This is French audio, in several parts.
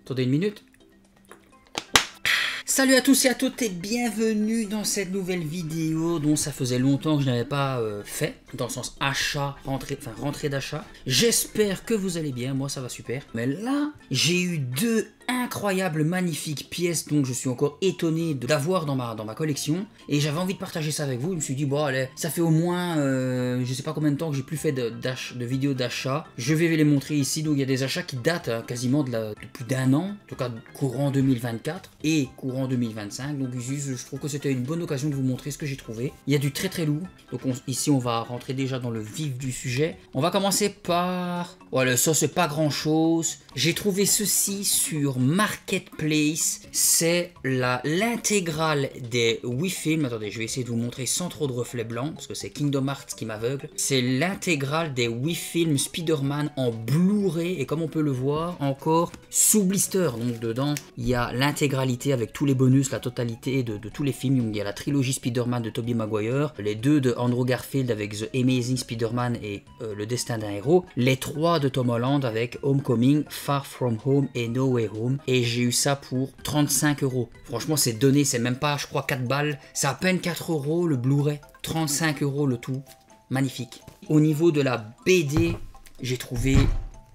Attendez une minute. Salut à tous et à toutes et bienvenue dans cette nouvelle vidéo dont ça faisait longtemps que je n'avais pas fait, dans le sens achat, rentrée d'achat. J'espère que vous allez bien, moi ça va super. Mais là, j'ai eu deux incroyables, magnifiques pièces dont je suis encore étonné d'avoir dans ma collection. Et j'avais envie de partager ça avec vous. Je me suis dit, bon allez, ça fait au moins, je sais pas combien de temps que j'ai plus fait de vidéos d'achat. Je vais les montrer ici. Donc il y a des achats qui datent quasiment de plus d'un an, en tout cas courant 2024 et courant 2025. Donc ici, je trouve que c'était une bonne occasion de vous montrer ce que j'ai trouvé. Il y a du très très lourd. Donc ici, on va rentrer déjà dans le vif du sujet. On va commencer par... Voilà, ça c'est pas grand chose. J'ai trouvé ceci sur Marketplace. C'est l'intégrale des Wii-Films. Attendez, je vais essayer de vous montrer sans trop de reflets blancs parce que c'est Kingdom Hearts qui m'aveugle. C'est l'intégrale des Wii-Films Spider-Man en Blu-ray. Et comme on peut le voir, encore sous blister. Donc dedans, il y a l'intégralité avec tous les bonus, la totalité de tous les films. Donc, il y a la trilogie Spider-Man de Tobey Maguire, les deux de Andrew Garfield avec The Amazing Spider-Man et Le Destin d'un héros, les trois de Tom Holland avec Homecoming, Far From Home et No Way Home. Et j'ai eu ça pour 35 €. Franchement, c'est donné, c'est même pas, je crois, 4 balles. C'est à peine 4 € le Blu-ray. 35 € le tout. Magnifique. Au niveau de la BD, j'ai trouvé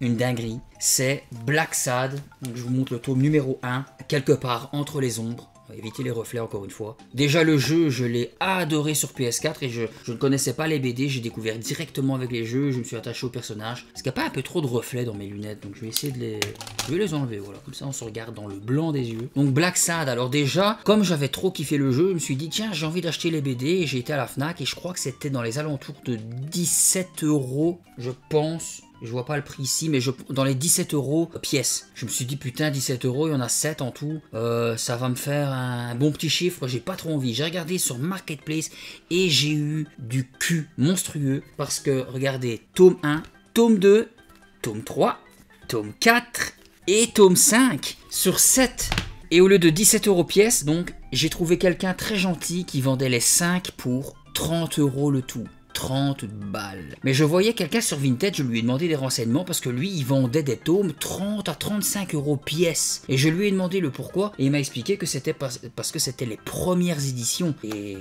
une dinguerie. C'est Black Sad. Donc je vous montre le tome numéro 1, quelque part entre les ombres. On va éviter les reflets encore une fois. Déjà le jeu, je l'ai adoré sur PS4 et je ne connaissais pas les BD. J'ai découvert directement avec les jeux. Je me suis attaché au personnage. Parce qu'il n'y a pas un peu trop de reflets dans mes lunettes. Donc je vais essayer de les enlever. Voilà, comme ça on se regarde dans le blanc des yeux. Donc Black Sad. Alors déjà, comme j'avais trop kiffé le jeu, je me suis dit tiens, j'ai envie d'acheter les BD. Et j'ai été à la Fnac et je crois que c'était dans les alentours de 17 €, je pense. Je vois pas le prix ici, mais dans les 17 € pièce. Je me suis dit, putain, 17 €, il y en a 7 en tout. Ça va me faire un bon petit chiffre. J'ai pas trop envie. J'ai regardé sur Marketplace et j'ai eu du cul monstrueux. Parce que, regardez, tome 1, tome 2, tome 3, tome 4 et tome 5 sur 7. Et au lieu de 17 € pièce, donc, j'ai trouvé quelqu'un très gentil qui vendait les 5 pour 30 € le tout. 30 balles. Mais je voyais quelqu'un sur Vinted, je lui ai demandé des renseignements parce que lui, il vendait des tomes 30 à 35 € pièce. Et je lui ai demandé le pourquoi et il m'a expliqué que c'était parce que c'était les premières éditions. Et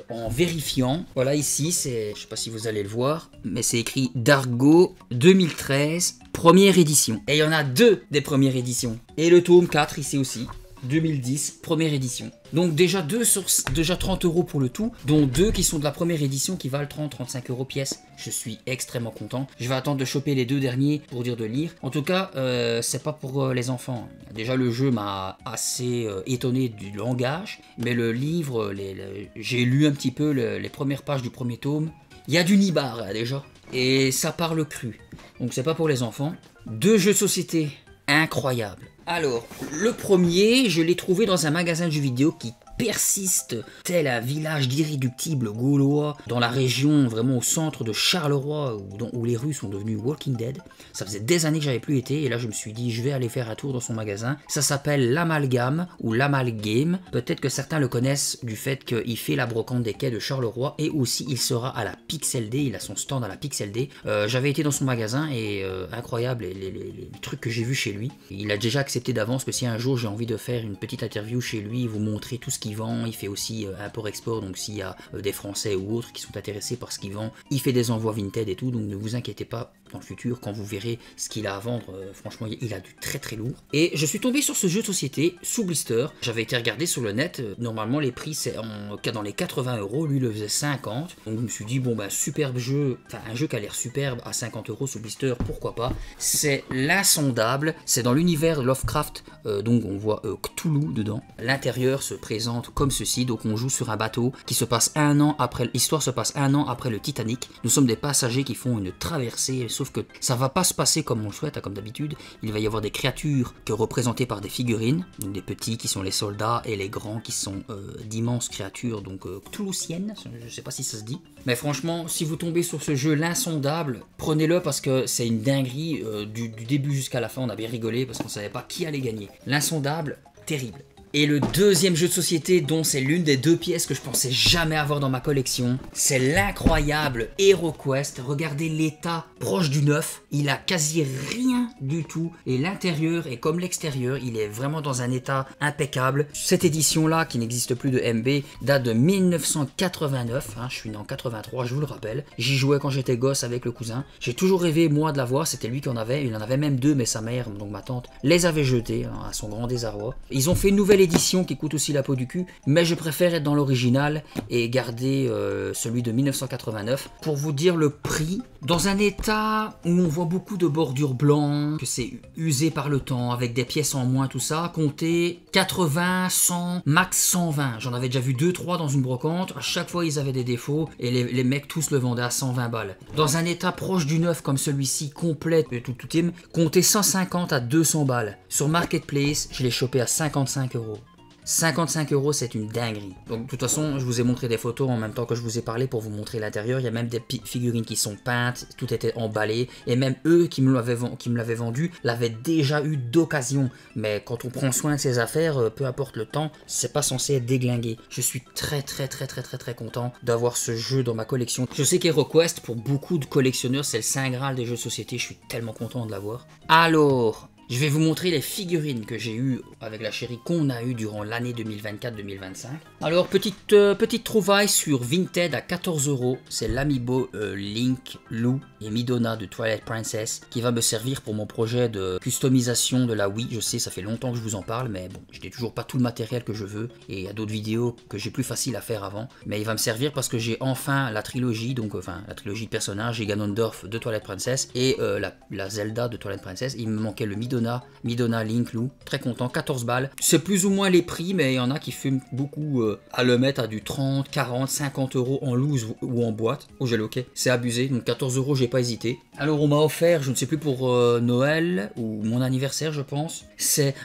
en vérifiant, voilà ici, c'est, je sais pas si vous allez le voir, mais c'est écrit Dargo 2013, première édition. Et il y en a deux des premières éditions. Et le tome 4 ici aussi. 2010, première édition. Donc déjà 30 € pour le tout, dont 2 qui sont de la première édition qui valent 30-35 € pièce. Je suis extrêmement content. Je vais attendre de choper les 2 derniers pour dire de lire. En tout cas, c'est pas pour les enfants. Déjà le jeu m'a assez étonné du langage, mais le livre, j'ai lu un petit peu les premières pages du premier tome. Il y a du nibar là, déjà, et ça parle cru. Donc c'est pas pour les enfants. 2 jeux de société incroyables. Alors, le premier, je l'ai trouvé dans un magasin de jeux vidéo qui persiste tel un village d'irréductibles gaulois dans la région vraiment au centre de Charleroi où les rues sont devenues Walking Dead. Ça faisait des années que j'avais plus été et là je me suis dit je vais aller faire un tour dans son magasin. Ça s'appelle l'Amalgame ou l'Amalgame. Peut-être que certains le connaissent du fait qu'il fait la brocante des quais de Charleroi et aussi il sera à la Pixel Day, il a son stand à la Pixel Day. J'avais été dans son magasin et incroyable les trucs que j'ai vus chez lui. Il a déjà accepté d'avance que si un jour j'ai envie de faire une petite interview chez lui, vous montrer tout ce qu'il vend, il fait aussi import-export, donc s'il y a des Français ou autres qui sont intéressés par ce qu'il vend, il fait des envois Vinted et tout, donc ne vous inquiétez pas dans le futur quand vous verrez ce qu'il a à vendre, franchement il a du très très lourd. Et je suis tombé sur ce jeu de société sous blister, j'avais été regarder sur le net, normalement les prix c'est dans les 80 €, lui le faisait 50, donc je me suis dit bon bah superbe jeu, enfin un jeu qui a l'air superbe à 50 € sous blister, pourquoi pas. C'est L'Insondable, c'est dans l'univers Lovecraft, donc on voit Cthulhu dedans. L'intérieur se présente comme ceci, donc on joue sur un bateau qui se passe l'histoire se passe 1 an après le Titanic. Nous sommes des passagers qui font une traversée, sauf que ça va pas se passer comme on le souhaite, comme d'habitude. Il va y avoir des créatures représentées par des figurines, donc des petits qui sont les soldats et les grands qui sont d'immenses créatures, donc cthulhusiennes, je sais pas si ça se dit. Mais franchement, si vous tombez sur ce jeu L'Insondable, prenez-le parce que c'est une dinguerie, du début jusqu'à la fin, on a bien rigolé parce qu'on savait pas qui allait gagner. L'Insondable, terrible. Et le deuxième jeu de société dont c'est l'une des 2 pièces que je pensais jamais avoir dans ma collection, c'est l'incroyable HeroQuest. Regardez l'état proche du neuf, il a quasi rien du tout et l'intérieur est comme l'extérieur, il est vraiment dans un état impeccable. Cette édition là qui n'existe plus de MB date de 1989, hein, je suis né en 83, je vous le rappelle. J'y jouais quand j'étais gosse avec le cousin. J'ai toujours rêvé moi de l'avoir, c'était lui qui en avait, il en avait même 2 mais sa mère, donc ma tante, les avait jetés hein, à son grand désarroi. Ils ont fait une nouvelle édition qui coûte aussi la peau du cul, mais je préfère être dans l'original et garder celui de 1989. Pour vous dire le prix, dans un état où on voit beaucoup de bordures blancs, que c'est usé par le temps, avec des pièces en moins, tout ça, comptez 80, 100, max 120. J'en avais déjà vu 2-3 dans une brocante, à chaque fois ils avaient des défauts et les mecs tous le vendaient à 120 balles. Dans un état proche du neuf comme celui-ci, complet, tout team, comptez 150 à 200 balles. Sur Marketplace, je l'ai chopé à 55 €. 55 €, c'est une dinguerie. Donc de toute façon, je vous ai montré des photos en même temps que je vous ai parlé pour vous montrer l'intérieur. Il y a même des figurines qui sont peintes, tout était emballé. Et même eux qui me l'avaient vendu l'avaient déjà eu d'occasion. Mais quand on prend soin de ses affaires, peu importe le temps, c'est pas censé être déglingué. Je suis très content d'avoir ce jeu dans ma collection. Je sais qu'HeroQuest, pour beaucoup de collectionneurs, c'est le saint graal des jeux de société. Je suis tellement content de l'avoir. Alors, je vais vous montrer les figurines que j'ai eues avec la chérie qu'on a eues durant l'année 2024-2025. Alors, petite trouvaille sur Vinted à 14 €. C'est l'amiibo Link, Lou et Midona de Twilight Princess qui va me servir pour mon projet de customisation de la Wii. Je sais, ça fait longtemps que je vous en parle, mais bon, je n'ai toujours pas tout le matériel que je veux. Et il y a d'autres vidéos que j'ai plus facile à faire avant. Mais il va me servir parce que j'ai enfin la trilogie, donc enfin la trilogie de personnages, j'ai Ganondorf de Twilight Princess et la Zelda de Twilight Princess. Il me manquait le Midona, Link, Lou, très content, 14 balles. C'est plus ou moins les prix, mais il y en a qui fument beaucoup à le mettre à du 30, 40, 50 € en loose ou en boîte. Oh, j'ai loqué, c'est abusé, donc 14 €, j'ai pas hésité. Alors on m'a offert, je ne sais plus pour Noël ou mon anniversaire, je pense.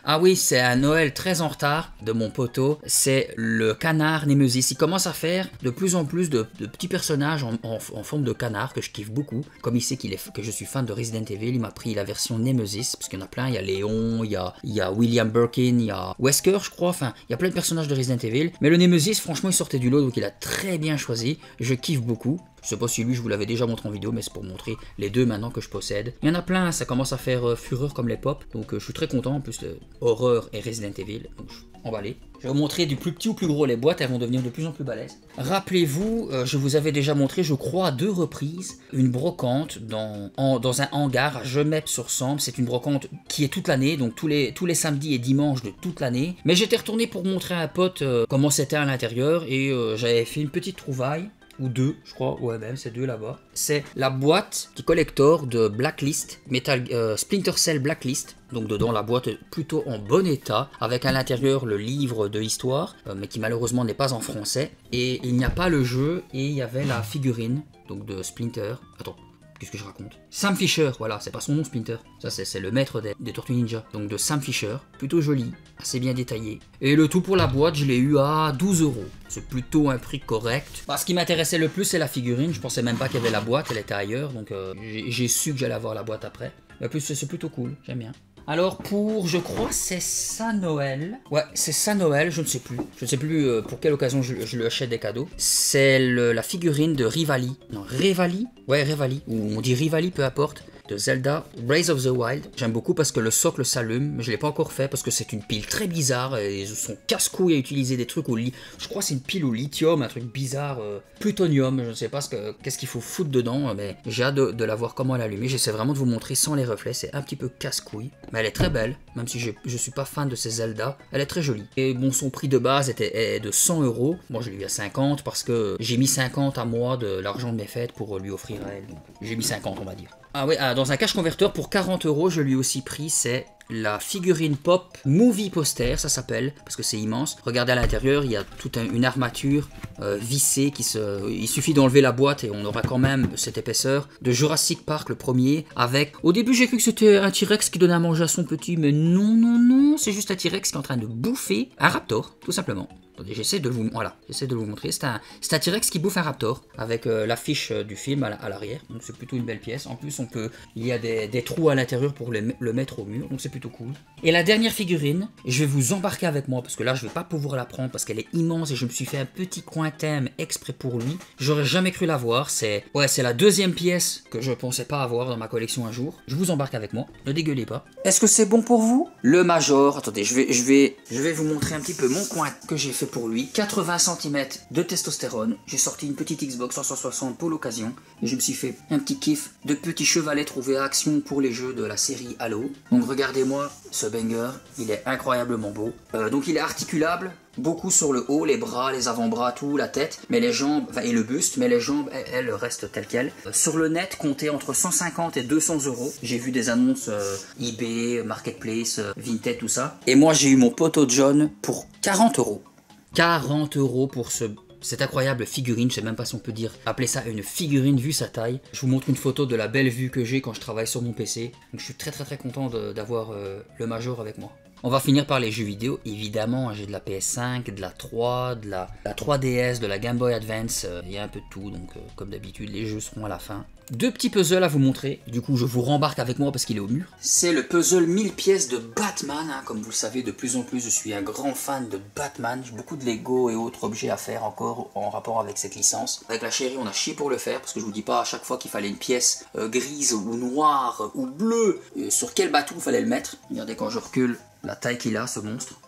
Ah oui, c'est un Noël très en retard de mon poteau. C'est le canard Nemesis. Il commence à faire de plus en plus de petits personnages en forme de canard que je kiffe beaucoup. Comme il sait que je suis fan de Resident Evil, il m'a pris la version Nemesis parce qu'il y en a plein. Il y a Léon, il y a William Birkin, il y a Wesker, je crois. Enfin, il y a plein de personnages de Resident Evil. Mais le Nemesis, franchement, il sortait du lot, donc il a très bien choisi. Je kiffe beaucoup. Je sais pas si lui je vous l'avais déjà montré en vidéo, mais c'est pour montrer les deux maintenant que je possède. Il y en a plein, ça commence à faire fureur comme les pop, donc je suis très content. En plus, Horror et Resident Evil, donc je suis emballé. Je vais vous montrer du plus petit au plus gros les boîtes, elles vont devenir de plus en plus balèzes. Rappelez-vous, je vous avais déjà montré, je crois à 2 reprises, une brocante dans un hangar à Gemep-sur-Sambre. C'est une brocante qui est toute l'année, donc tous les samedis et dimanches de toute l'année. Mais j'étais retourné pour montrer à un pote comment c'était à l'intérieur et j'avais fait une petite trouvaille. Ou 2, je crois, ouais même, c'est 2 là-bas. C'est la boîte qui collector de Blacklist, Splinter Cell Blacklist. Donc dedans la boîte est plutôt en bon état, avec à l'intérieur le livre de histoire, mais qui malheureusement n'est pas en français. Et il n'y a pas le jeu, et il y avait la figurine, donc de Splinter. Attends. Qu'est-ce que je raconte? Sam Fisher, voilà, c'est pas son nom Splinter. Ça, c'est le maître des Tortues Ninja. Donc de Sam Fisher, plutôt joli, assez bien détaillé. Et le tout pour la boîte, je l'ai eu à 12 €. C'est plutôt un prix correct. Ce qui m'intéressait le plus, c'est la figurine. Je pensais même pas qu'il y avait la boîte, elle était ailleurs. Donc j'ai su que j'allais avoir la boîte après. Mais plus, c'est plutôt cool, j'aime bien. Alors pour, je crois, c'est ça Noël. Ouais, c'est ça Noël, je ne sais plus. Je ne sais plus pour quelle occasion je lui achète des cadeaux. C'est la figurine de Rivali. Non, Revali. Ouais, Revali. Ou on dit Rivali, peu importe. De Zelda Breath of the Wild. J'aime beaucoup parce que le socle s'allume, mais je ne l'ai pas encore fait parce que c'est une pile très bizarre et son casse-couille à utiliser des trucs je crois que c'est une pile au lithium, un truc bizarre, plutonium, je ne sais pas qu'est-ce qu'il faut foutre dedans, mais j'ai hâte de la voir comment elle allume. J'essaie vraiment de vous montrer sans les reflets, c'est un petit peu casse-couille, mais elle est très belle, même si je suis pas fan de ces Zelda, elle est très jolie. Et bon, son prix de base est de 100 €, moi je l'ai eu à 50 parce que j'ai mis 50 à moi de l'argent de mes fêtes pour lui offrir à elle, donc j'ai mis 50 on va dire. Ah oui, dans un cash converteur pour 40 €, je lui ai aussi pris, c'est la figurine pop Movie Poster, ça s'appelle, parce que c'est immense. Regardez à l'intérieur, il y a toute une armature vissée il suffit d'enlever la boîte et on aura quand même cette épaisseur. De Jurassic Park, le premier, avec... Au début, j'ai cru que c'était un T-Rex qui donnait à manger à son petit, mais non, c'est juste un T-Rex qui est en train de bouffer un Raptor, tout simplement. Attendez, j'essaie de vous montrer. C'est un T-Rex qui bouffe un raptor avec l'affiche du film à l'arrière. Donc c'est plutôt une belle pièce. En plus, il y a des trous à l'intérieur pour le mettre au mur. Donc c'est plutôt cool. Et la dernière figurine, je vais vous embarquer avec moi parce que là, je vais pas pouvoir la prendre parce qu'elle est immense et je me suis fait un petit coin thème exprès pour lui. J'aurais jamais cru la voir. C'est la deuxième pièce que je pensais pas avoir dans ma collection un jour. Je vous embarque avec moi. Ne dégueulez pas. Est-ce que c'est bon pour vous? Le Major. Attendez, je vais vous montrer un petit peu mon coin que j'ai fait pour lui. 80 cm de testostérone. J'ai sorti une petite Xbox 360 pour l'occasion. Et je me suis fait un petit kiff de petits chevalets trouvés à Action pour les jeux de la série Halo. Donc regardez-moi ce banger. Il est incroyablement beau. Donc il est articulable. Beaucoup sur le haut, les bras, les avant-bras, tout, la tête, mais les jambes, et le buste, mais les jambes, elles restent telles quelles. Sur le net, comptez entre 150 et 200 euros. J'ai vu des annonces eBay, Marketplace, Vinted, tout ça. Et moi, j'ai eu mon poteau John pour 40 euros. 40 euros pour cette incroyable figurine, je sais même pas si on peut appeler ça une figurine vu sa taille. Je vous montre une photo de la belle vue que j'ai quand je travaille sur mon PC. Donc je suis très content d'avoir le Major avec moi. On va finir par les jeux vidéo, évidemment, j'ai de la PS5, de la 3, de la 3DS, de la Game Boy Advance, il y a un peu de tout, donc comme d'habitude, les jeux seront à la fin. Deux petits puzzles à vous montrer, du coup je vous rembarque avec moi parce qu'il est au mur. C'est le puzzle 1000 pièces de Batman, hein. Comme vous le savez, de plus en plus je suis un grand fan de Batman, j'ai beaucoup de Lego et autres objets à faire encore en rapport avec cette licence. Avec la chérie on a chié pour le faire, parce que je vous dis pas à chaque fois qu'il fallait une pièce grise ou noire ou bleue, sur quel bateau il fallait le mettre. Regardez quand je recule la taille qu'il a ce monstre.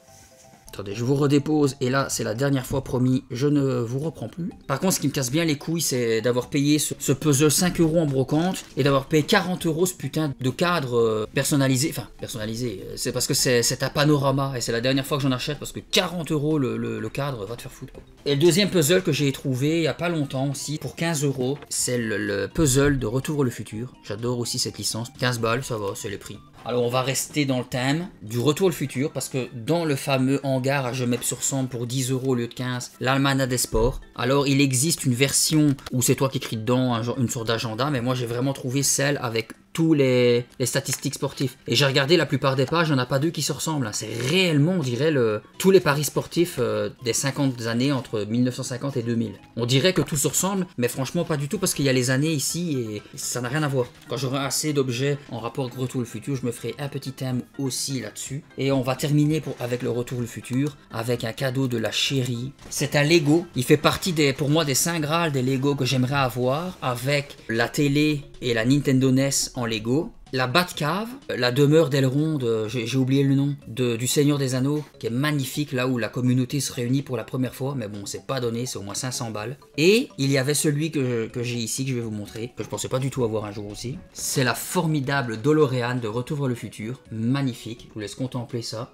Attendez, je vous redépose et là c'est la dernière fois, promis, je ne vous reprends plus. Par contre ce qui me casse bien les couilles c'est d'avoir payé ce puzzle 5 euros en brocante et d'avoir payé 40 euros ce putain de cadre personnalisé. Enfin personnalisé, c'est parce que c'est un panorama et c'est la dernière fois que j'en achète parce que 40 euros le cadre, va te faire foutre. Et le deuxième puzzle que j'ai trouvé il y a pas longtemps aussi pour 15 euros, c'est le puzzle de Retour vers le futur. J'adore aussi cette licence, 15 balles ça va, c'est le prix. Alors on va rester dans le thème du Retour au futur parce que dans le fameux hangar à Gemep-sur-Sambre pour 10 euros au lieu de 15, l'Almanach des sports. Alors il existe une version où c'est toi qui écris dedans une sorte d'agenda, mais moi j'ai vraiment trouvé celle avec tous les statistiques sportifs. Et j'ai regardé la plupart des pages, il n'y en a pas deux qui se ressemblent. C'est réellement, on dirait, tous les paris sportifs des 50 années entre 1950 et 2000. On dirait que tout se ressemble, mais franchement pas du tout parce qu'il y a les années ici et ça n'a rien à voir. Quand j'aurai assez d'objets en rapport avec Retour au futur, je me ferai un petit thème aussi là-dessus. Et on va terminer avec le Retour au futur, avec un cadeau de la chérie. C'est un Lego, il fait partie pour moi des 5 Graal des Lego que j'aimerais avoir, avec la télé et la Nintendo NES en Lego, la Batcave, la demeure d'Elrond, j'ai oublié le nom, du Seigneur des Anneaux, qui est magnifique, là où la communauté se réunit pour la première fois, mais bon, c'est pas donné, c'est au moins 500 balles. Et il y avait celui que j'ai ici, que je vais vous montrer, que je pensais pas du tout avoir un jour aussi. C'est la formidable DeLorean de Retour vers le futur, magnifique, je vous laisse contempler ça.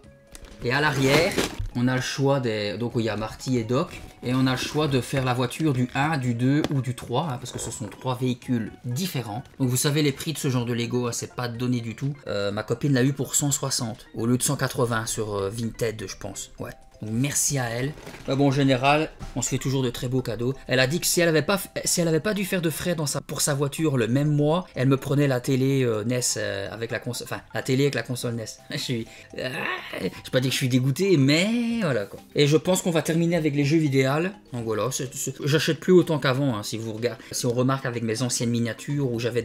Et à l'arrière, on a le choix donc il y a Marty et Doc, et on a le choix de faire la voiture du 1, du 2 ou du 3, hein, parce que ce sont 3 véhicules différents. Donc vous savez les prix de ce genre de Lego, hein, c'est pas donné du tout. Ma copine l'a eu pour 160, au lieu de 180 sur Vinted, je pense. Ouais. Donc merci à elle. Mais bon, en général, on se fait toujours de très beaux cadeaux. Elle a dit que si elle avait pas dû faire de frais pour sa voiture le même mois, elle me prenait la télé NES avec la console, enfin la télé avec la console NES. Je pas dit que je suis dégoûté, mais voilà quoi. Et je pense qu'on va terminer avec les jeux vidéo. Donc voilà, j'achète plus autant qu'avant. Hein, si on remarque avec mes anciennes miniatures où j'avais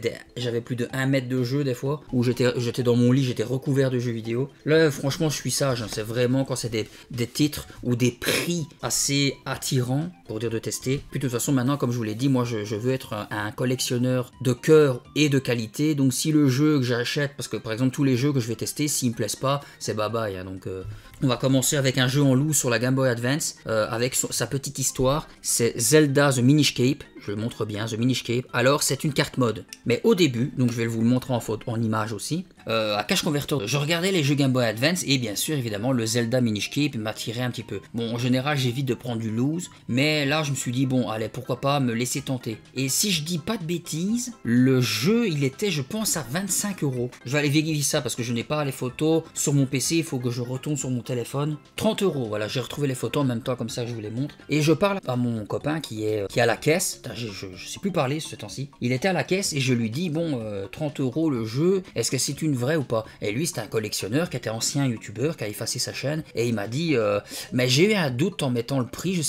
plus de 1 mètre de jeu des fois, où j'étais dans mon lit, j'étais recouvert de jeux vidéo. Là, franchement, je suis sage. Hein, c'est vraiment quand c'est des titres ou des prix assez attirants pour dire de tester. Puis de toute façon maintenant comme je vous l'ai dit, moi je veux être un collectionneur de cœur et de qualité, donc si le jeu que j'achète, parce que par exemple tous les jeux que je vais tester, s'ils me plaisent pas, c'est bye bye, hein, donc on va commencer avec un jeu en loup sur la Game Boy Advance avec sa petite histoire, c'est Zelda The Minish Cape. Je le montre bien, The Minish Cape. Alors, c'est une carte mode. Mais au début, donc je vais vous le montrer en image aussi, à Cache Converter, je regardais les jeux Game Boy Advance et bien sûr, évidemment, le Zelda Minish Cape m'attirait un petit peu. Bon, en général, j'évite de prendre du loose, mais là, je me suis dit, bon, allez, pourquoi pas me laisser tenter. Et si je dis pas de bêtises, le jeu, il était, je pense, à 25 euros. Je vais aller vérifier ça parce que je n'ai pas les photos sur mon PC, il faut que je retourne sur mon téléphone. 30 euros, voilà, j'ai retrouvé les photos en même temps, comme ça, je vous les montre. Et je parle à mon copain qui a la caisse. je sais plus parler ce temps-ci. Il était à la caisse et je lui dis, bon, 30 € le jeu, est-ce que c'est une vraie ou pas? Et lui, c'était un collectionneur qui était ancien youtubeur, qui a effacé sa chaîne, et il m'a dit, mais j'ai eu un doute en mettant le prix, je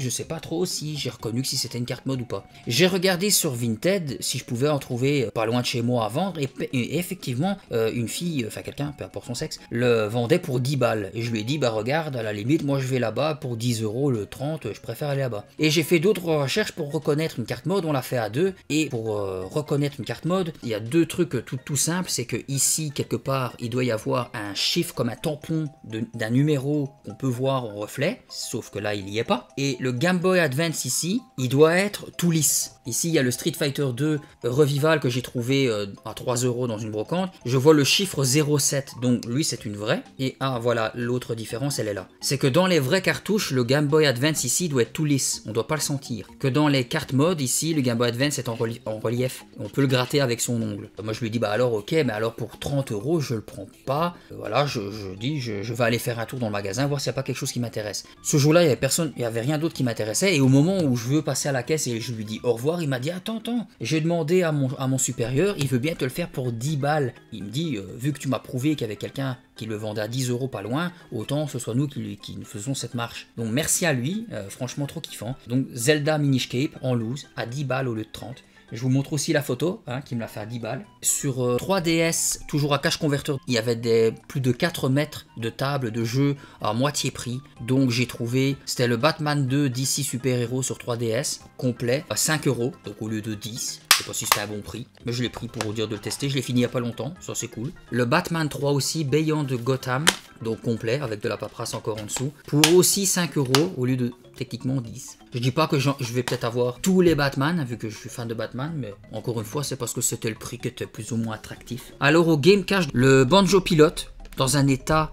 sais pas trop si j'ai reconnu que si c'était une carte mode ou pas. J'ai regardé sur Vinted si je pouvais en trouver pas loin de chez moi à vendre, et effectivement, une fille, enfin quelqu'un, peu importe son sexe, le vendait pour 10 balles. Et je lui ai dit, bah regarde, à la limite, moi je vais là-bas pour 10 € le 30, je préfère aller là-bas. Et j'ai fait d'autres recherches pour reconnaître une carte mode, on l'a fait à deux, et pour reconnaître une carte mode, il y a deux trucs tout simples, c'est que ici, quelque part, il doit y avoir un chiffre comme un tampon d'un numéro qu'on peut voir en reflet, sauf que là, il n'y est pas. Et le Game Boy Advance ici, il doit être tout lisse. Ici, il y a le Street Fighter 2 Revival que j'ai trouvé à 3 € dans une brocante. Je vois le chiffre 07, donc lui, c'est une vraie. Et ah, voilà, l'autre différence, elle est là. C'est que dans les vraies cartouches, le Game Boy Advance ici doit être tout lisse. On ne doit pas le sentir. Que dans les cartes mode, ici, le Game Boy Advance est en relief. On peut le gratter avec son ongle. Moi, je lui dis, bah alors, ok, mais alors pour 30 €, je le prends pas. Voilà, je dis, je vais aller faire un tour dans le magasin, voir s'il n'y a pas quelque chose qui m'intéresse. Ce jour-là, il n'y avait rien d'autre qui m'intéressait. Et au moment où je veux passer à la caisse et je lui dis au revoir, il m'a dit, attends, j'ai demandé à mon supérieur, il veut bien te le faire pour 10 balles. Il me dit, vu que tu m'as prouvé qu'il y avait quelqu'un qui le vendait à 10 € pas loin, autant ce soit nous qui faisons cette marche. Donc merci à lui, franchement trop kiffant. Donc Zelda Miniscape en loose à 10 balles au lieu de 30. Je vous montre aussi la photo, qui me l'a fait à 10 balles. Sur 3DS, toujours à cache converteur, il y avait plus de 4 mètres de table de jeu à moitié prix. Donc j'ai trouvé, c'était le Batman 2 DC Super Hero sur 3DS, complet, à 5 €, donc au lieu de 10. Je sais pas si c'était un bon prix, mais je l'ai pris pour vous dire de le tester. Je l'ai fini il y a pas longtemps, ça c'est cool. Le Batman 3 aussi, Beyond Gotham, donc complet, avec de la paperasse encore en dessous, pour aussi 5 € au lieu de techniquement 10. Je dis pas que je vais peut-être avoir tous les Batman, vu que je suis fan de Batman, mais encore une fois, c'est parce que c'était le prix qui était plus ou moins attractif. Alors au Game Cache, le Banjo Pilote, dans un état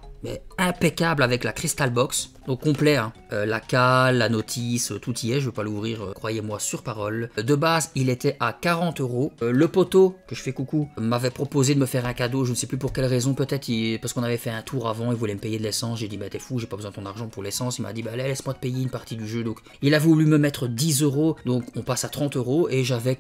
impeccable avec la Crystal Box, donc complet, la cale, la notice, tout y est, je ne vais pas l'ouvrir, croyez-moi sur parole. De base, il était à 40 €. Le poteau, que je fais coucou, m'avait proposé de me faire un cadeau, je ne sais plus pour quelle raison, peut-être parce qu'on avait fait un tour avant, il voulait me payer de l'essence, j'ai dit bah t'es fou, j'ai pas besoin de ton argent pour l'essence, il m'a dit bah allez, laisse-moi te payer une partie du jeu, donc il a voulu me mettre 10 €, donc on passe à 30 € et j'avais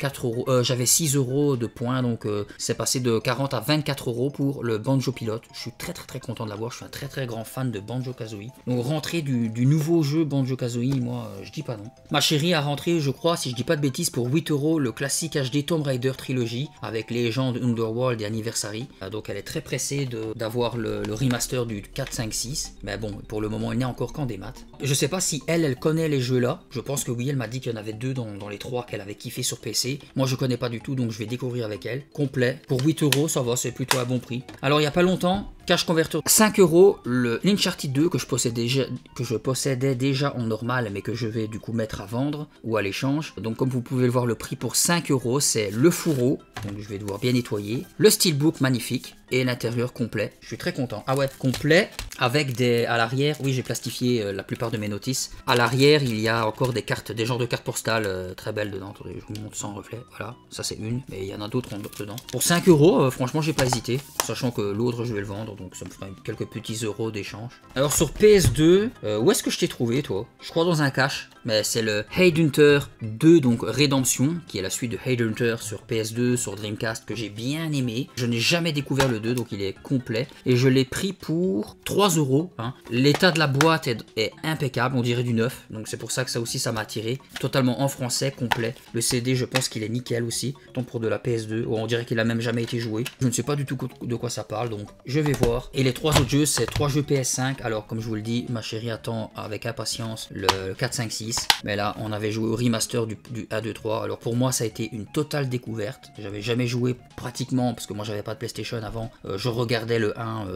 6 € de points, donc c'est passé de 40 à 24 € pour le Banjo Pilote. Je suis très content de l'avoir, je suis un très grand fan de Banjo-Kazooie. Donc rentrer du nouveau jeu Banjo-Kazooie, moi je dis pas non. Ma chérie a rentré, je crois, si je dis pas de bêtises, pour 8 € le classique HD Tomb Raider Trilogy avec Legend, Underworld et Anniversary. Donc elle est très pressée d'avoir le remaster du 4, 5, 6. Mais bon, pour le moment il n'est encore qu'en démat. Je sais pas si elle connaît les jeux là. Je pense que oui, elle m'a dit qu'il y en avait 2 dans les 3 qu'elle avait kiffé sur PC. Moi je connais pas du tout, donc je vais découvrir avec elle. Complet, pour 8 €, ça va, c'est plutôt un bon prix. Alors il y a pas longtemps, Cache Converter 5 € le Uncharted 2 que je possédais déjà en normal, mais que je vais du coup mettre à vendre ou à l'échange. Donc comme vous pouvez le voir, le prix pour 5 €, c'est le fourreau, donc je vais devoir bien nettoyer, le steelbook magnifique et l'intérieur complet. Je suis très content. Ah ouais, complet avec à l'arrière, oui j'ai plastifié la plupart de mes notices. À l'arrière il y a encore des genres de cartes postales très belles dedans. Attendez, je vous montre sans reflet. Voilà, ça c'est une, mais il y en a d'autres dedans. Pour 5 €, franchement j'ai pas hésité, sachant que l'autre je vais le vendre, donc ça me fera quelques petits euros d'échange. Alors sur PS2, où est-ce que je t'ai trouvé toi? Je crois dans un cache, mais c'est le Headhunter 2, donc Rédemption, qui est la suite de Headhunter sur PS2, sur Dreamcast, que j'ai bien aimé. Je n'ai jamais découvert le 2, donc il est complet, et je l'ai pris pour 3 €. L'état de la boîte est impeccable, on dirait du neuf, donc c'est pour ça que ça aussi ça m'a attiré. Totalement en français, complet. Le CD, je pense qu'il est nickel aussi, tant pour de la PS2, on dirait qu'il a même jamais été joué. Je ne sais pas du tout de quoi ça parle, donc je vais voir. Et les 3 autres jeux, c'est 3 jeux PS5. Alors comme je vous le dis, ma chérie attend avec impatience le 4, 5, 6. Mais là, on avait joué au remaster du 1, 2, 3. Alors pour moi, ça a été une totale découverte. J'avais jamais joué pratiquement, parce que moi j'avais pas de PlayStation avant. Je regardais le 1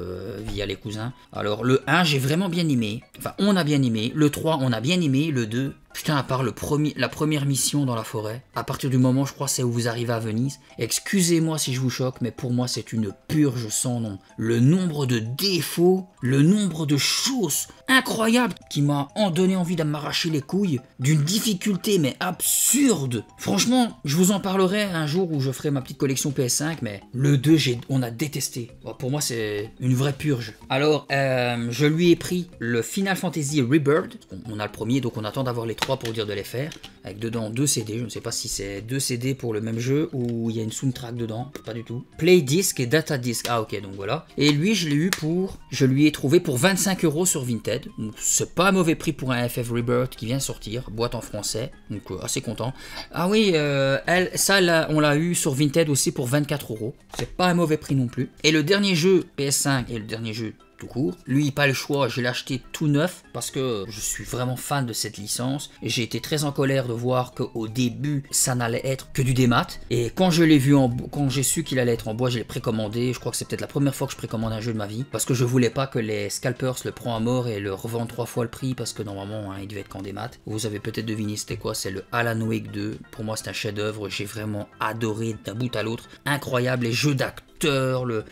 via les cousins. Alors le 1, j'ai vraiment bien aimé. Enfin, on a bien aimé. Le 3, on a bien aimé. Le 2... Putain, à part la première mission dans la forêt, à partir du moment, je crois, c'est où vous arrivez à Venise. Excusez-moi si je vous choque, mais pour moi, c'est une purge sans nom. Le nombre de défauts, le nombre de choses incroyables qui m'a donné envie de m'arracher les couilles, d'une difficulté, mais absurde. Franchement, je vous en parlerai un jour où je ferai ma petite collection PS5, mais le 2, on a détesté. Bon, pour moi, c'est une vraie purge. Alors, je lui ai pris le Final Fantasy Rebirth. On a le premier, donc on attend d'avoir les 3 crois pour dire de les faire, avec dedans 2 CD, je ne sais pas si c'est 2 CD pour le même jeu ou il y a une soundtrack dedans, pas du tout. Play Disc et Data Disc, ah ok, donc voilà. Et lui, je lui ai trouvé pour 25 € sur Vinted, donc c'est pas un mauvais prix pour un FF Rebirth qui vient de sortir, boîte en français, donc assez content. Ah oui, on l'a eu sur Vinted aussi pour 24 €, c'est pas un mauvais prix non plus. Et le dernier jeu PS5 et le dernier jeu tout court. Lui, pas le choix, je l'ai acheté tout neuf parce que je suis vraiment fan de cette licence. J'ai été très en colère de voir qu'au début, ça n'allait être que du démat. Et quand je l'ai vu, quand j'ai su qu'il allait être en bois, je l'ai précommandé. Je crois que c'est peut-être la première fois que je précommande un jeu de ma vie parce que je voulais pas que les scalpers le prennent à mort et le revendent 3 fois le prix parce que normalement, il devait être qu'en démat. Vous avez peut-être deviné c'était quoi, c'est le Alan Wake 2. Pour moi, c'est un chef-d'œuvre. J'ai vraiment adoré d'un bout à l'autre. Incroyable, les jeux d'acteurs,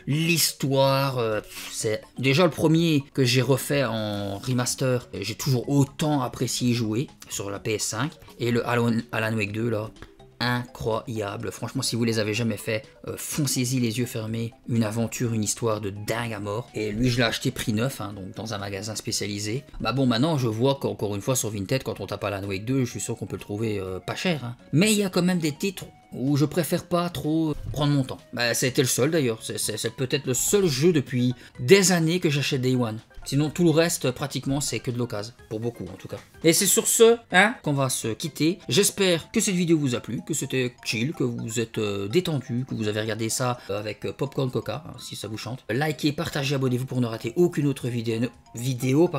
l'histoire, c'est déjà le premier que j'ai refait en remaster, j'ai toujours autant apprécié jouer sur la PS5, et le Alan Wake 2 là, incroyable, franchement si vous les avez jamais fait, foncez-y les yeux fermés, une aventure, une histoire de dingue à mort. Et lui je l'ai acheté prix neuf, donc dans un magasin spécialisé. Bah bon, maintenant je vois qu'encore une fois sur Vinted, quand on tape Alan Wake 2, je suis sûr qu'on peut le trouver pas cher, mais il y a quand même des titres où je préfère pas trop prendre mon temps. Bah c'était le seul d'ailleurs, c'est peut-être le seul jeu depuis des années que j'achète Day One. Sinon tout le reste pratiquement c'est que de l'occasion, pour beaucoup en tout cas. Et c'est sur ce qu'on va se quitter. J'espère que cette vidéo vous a plu, que c'était chill, que vous êtes détendu, que vous avez regardé ça avec Popcorn Coca, si ça vous chante. Likez, partagez, abonnez-vous pour ne rater aucune autre vidéo,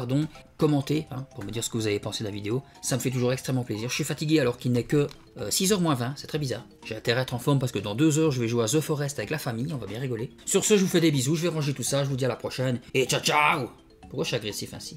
commentez pour me dire ce que vous avez pensé de la vidéo, ça me fait toujours extrêmement plaisir. Je suis fatigué alors qu'il n'est que 6h moins 20, c'est très bizarre. J'ai intérêt à être en forme parce que dans 2 heures je vais jouer à The Forest avec la famille, on va bien rigoler. Sur ce, je vous fais des bisous, je vais ranger tout ça, je vous dis à la prochaine et ciao ciao. Pourquoi je suis agressif ainsi?